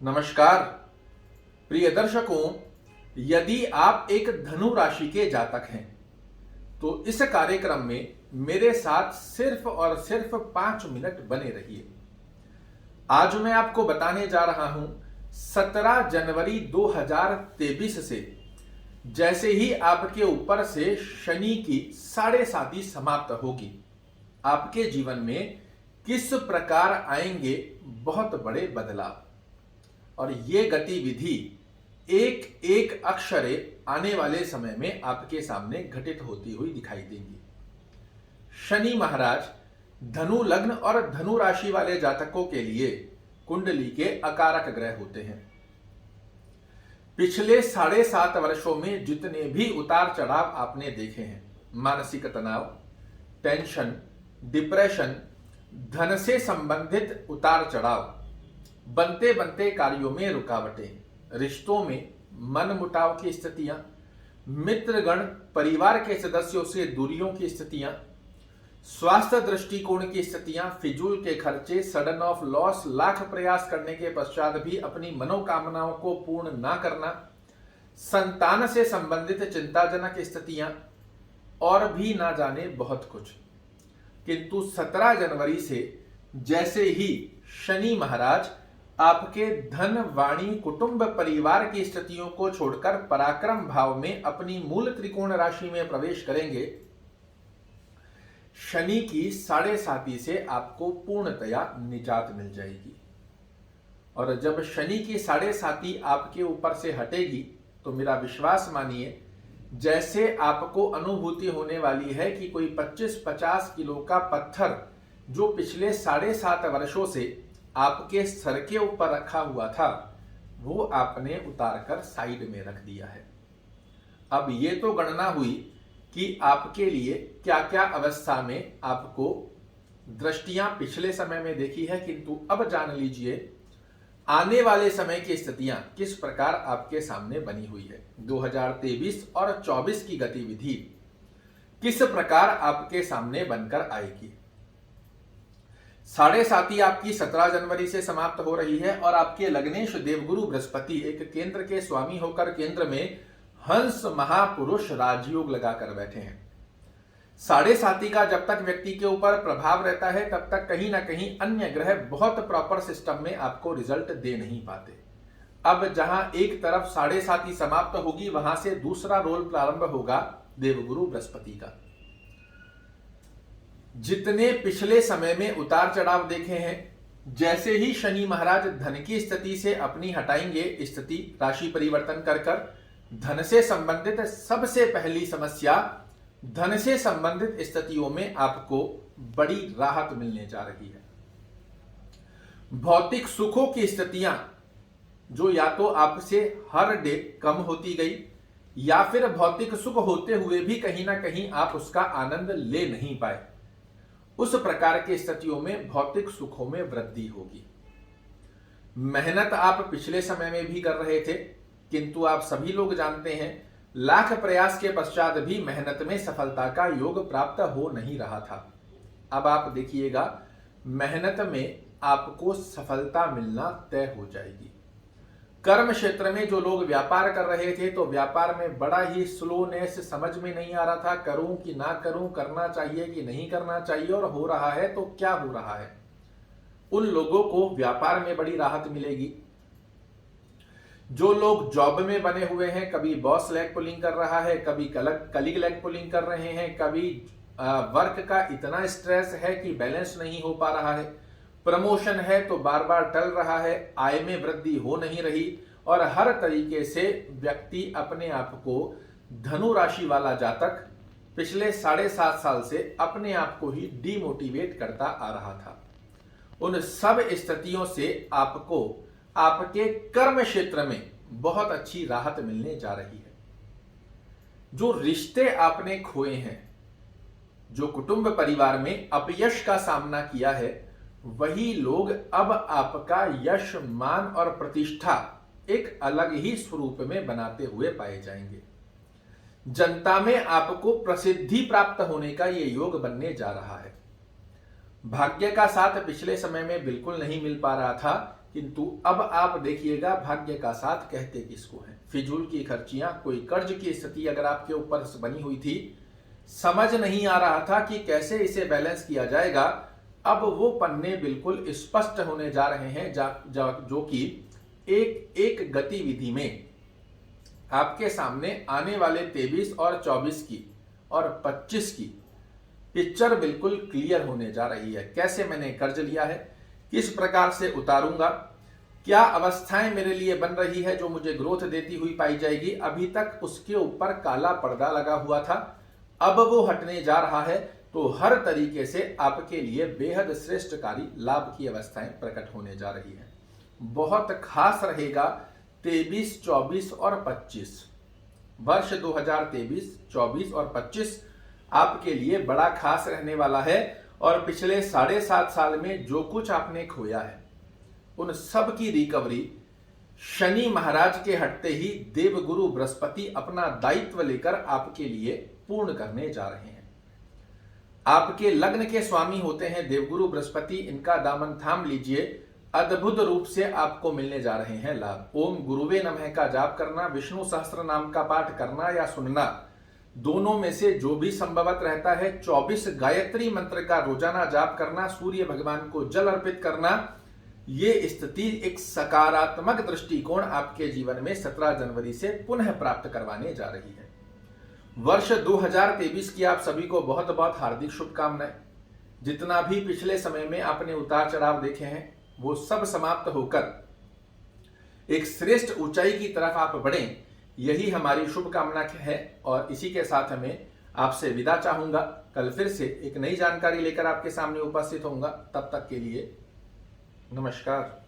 नमस्कार प्रिय दर्शकों, यदि आप एक धनु राशि के जातक हैं तो इस कार्यक्रम में मेरे साथ सिर्फ और सिर्फ 5 मिनट बने रहिए। आज मैं आपको बताने जा रहा हूं 17 जनवरी 2023 से जैसे ही आपके ऊपर से शनि की 7.5 समाप्त होगी, आपके जीवन में किस प्रकार आएंगे बहुत बड़े बदलाव, और ये गतिविधि एक एक अक्षरे आने वाले समय में आपके सामने घटित होती हुई दिखाई देंगी। शनि महाराज धनु लग्न और धनु राशि वाले जातकों के लिए कुंडली के अकारक ग्रह होते हैं। पिछले 7.5 वर्षों में जितने भी उतार चढ़ाव आपने देखे हैं, मानसिक तनाव, टेंशन, डिप्रेशन, धन से संबंधित उतार चढ़ाव, बनते बनते कार्यों में रुकावटें, रिश्तों में मनमुटाव की स्थितियां, मित्रगण परिवार के सदस्यों से दूरियों की स्थितियां, स्वास्थ्य दृष्टिकोण की स्थितियां, फिजूल के खर्चे, सडन ऑफ लॉस, लाख प्रयास करने के पश्चात भी अपनी मनोकामनाओं को पूर्ण ना करना, संतान से संबंधित चिंताजनक स्थितियां और भी ना जाने बहुत कुछ। किंतु 17 जनवरी से जैसे ही शनि महाराज आपके धन, वाणी, कुटुंब, परिवार की स्थितियों को छोड़कर पराक्रम भाव में अपनी मूल त्रिकोण राशि में प्रवेश करेंगे, शनि की 7.5 से आपको पूर्णतया निजात मिल जाएगी। और जब शनि की 7.5 आपके ऊपर से हटेगी तो मेरा विश्वास मानिए, जैसे आपको अनुभूति होने वाली है कि कोई 25-50 किलो का पत्थर जो पिछले 7.5 वर्षों से आपके सर के ऊपर रखा हुआ था, वो आपने उतार कर साइड में रख दिया है। अब ये तो गणना हुई कि आपके लिए क्या क्या अवस्था में आपको दृष्टियां पिछले समय में देखी है, किंतु अब जान लीजिए आने वाले समय की स्थितियां किस प्रकार आपके सामने बनी हुई है। 2023 और 24 की गतिविधि किस प्रकार आपके सामने बनकर आएगी। 7.5 आपकी 17 जनवरी से समाप्त हो रही है और आपके लग्नेश देवगुरु बृहस्पति एक केंद्र के स्वामी होकर केंद्र में हंस महापुरुष राजयोग लगाकर बैठे हैं। 7.5 का जब तक व्यक्ति के ऊपर प्रभाव रहता है तब तक कहीं ना कहीं अन्य ग्रह बहुत प्रॉपर सिस्टम में आपको रिजल्ट दे नहीं पाते। अब जहां एक तरफ 7.5 समाप्त होगी, वहां से दूसरा रोल प्रारंभ होगा देवगुरु बृहस्पति का। जितने पिछले समय में उतार चढ़ाव देखे हैं, जैसे ही शनि महाराज धन की स्थिति से अपनी हटाएंगे स्थिति, राशि परिवर्तन कर धन से संबंधित सबसे पहली समस्या, धन से संबंधित स्थितियों में आपको बड़ी राहत मिलने जा रही है। भौतिक सुखों की स्थितियां जो या तो आपसे हर डे कम होती गई, या फिर भौतिक सुख होते हुए भी कहीं ना कहीं आप उसका आनंद ले नहीं पाए, उस प्रकार की स्थितियों में भौतिक सुखों में वृद्धि होगी। मेहनत आप पिछले समय में भी कर रहे थे, किंतु आप सभी लोग जानते हैं लाख प्रयास के पश्चात भी मेहनत में सफलता का योग प्राप्त हो नहीं रहा था। अब आप देखिएगा मेहनत में आपको सफलता मिलना तय हो जाएगी। कर्म क्षेत्र में जो लोग व्यापार कर रहे थे तो व्यापार में बड़ा ही स्लोनेस, समझ में नहीं आ रहा था करूं कि ना करूं, करना चाहिए कि नहीं करना चाहिए, और हो रहा है तो क्या हो रहा है, उन लोगों को व्यापार में बड़ी राहत मिलेगी। जो लोग जॉब में बने हुए हैं, कभी बॉस लेग पुलिंग कर रहा है, कभी कलीग लेग पुलिंग कर रहे हैं, कभी वर्क का इतना स्ट्रेस है कि बैलेंस नहीं हो पा रहा है, प्रमोशन है तो बार बार टल रहा है, आय में वृद्धि हो नहीं रही, और हर तरीके से व्यक्ति अपने आप को, धनु राशि वाला जातक पिछले 7.5 साल से अपने आप को ही डिमोटिवेट करता आ रहा था, उन सब स्थितियों से आपको आपके कर्म क्षेत्र में बहुत अच्छी राहत मिलने जा रही है। जो रिश्ते आपने खोए हैं, जो कुटुंब परिवार में अपयश का सामना किया है, वही लोग अब आपका यश, मान और प्रतिष्ठा एक अलग ही स्वरूप में बनाते हुए पाए जाएंगे। जनता में आपको प्रसिद्धि प्राप्त होने का यह योग बनने जा रहा है। भाग्य का साथ पिछले समय में बिल्कुल नहीं मिल पा रहा था, किंतु अब आप देखिएगा भाग्य का साथ कहते किसको है। फिजूल की खर्चियां, कोई कर्ज की स्थिति अगर आपके ऊपर बनी हुई थी, समझ नहीं आ रहा था कि कैसे इसे बैलेंस किया जाएगा, अब वो पन्ने बिल्कुल स्पष्ट होने जा रहे हैं, जो कि एक एक गतिविधि में आपके सामने आने वाले 23 और 24 की और 25 की पिक्चर बिल्कुल क्लियर होने जा रही है। कैसे मैंने कर्ज लिया है, किस प्रकार से उतारूंगा, क्या अवस्थाएं मेरे लिए बन रही है जो मुझे ग्रोथ देती हुई पाई जाएगी। अभी तक उसके ऊपर काला पर्दा लगा हुआ था, अब वो हटने जा रहा है, तो हर तरीके से आपके लिए बेहद श्रेष्ठकारी लाभ की अवस्थाएं प्रकट होने जा रही है। बहुत खास रहेगा 23, 24 और 25 वर्ष 2023, 24 और 25 आपके लिए बड़ा खास रहने वाला है। और पिछले 7.5 साल में जो कुछ आपने खोया है, उन सब की रिकवरी शनि महाराज के हटते ही देवगुरु बृहस्पति अपना दायित्व लेकर आपके लिए पूर्ण करने जा रहे हैं। आपके लग्न के स्वामी होते हैं देवगुरु बृहस्पति, इनका दामन थाम लीजिए, अद्भुत रूप से आपको मिलने जा रहे हैं लाभ। ओम गुरुवे नमः का जाप करना, विष्णु सहस्त्र नाम का पाठ करना या सुनना, दोनों में से जो भी संभवत रहता है, 24 गायत्री मंत्र का रोजाना जाप करना, सूर्य भगवान को जल अर्पित करना, ये स्थिति एक सकारात्मक दृष्टिकोण आपके जीवन में 17 जनवरी से पुनः प्राप्त करवाने जा रही है। वर्ष 2023 की आप सभी को बहुत बहुत हार्दिक शुभकामनाएं। जितना भी पिछले समय में आपने उतार चढ़ाव देखे हैं, वो सब समाप्त होकर एक श्रेष्ठ ऊंचाई की तरफ आप बढ़ें, यही हमारी शुभकामना है। और इसी के साथ हमें आपसे विदा चाहूंगा। कल फिर से एक नई जानकारी लेकर आपके सामने उपस्थित होऊंगा। तब तक के लिए नमस्कार।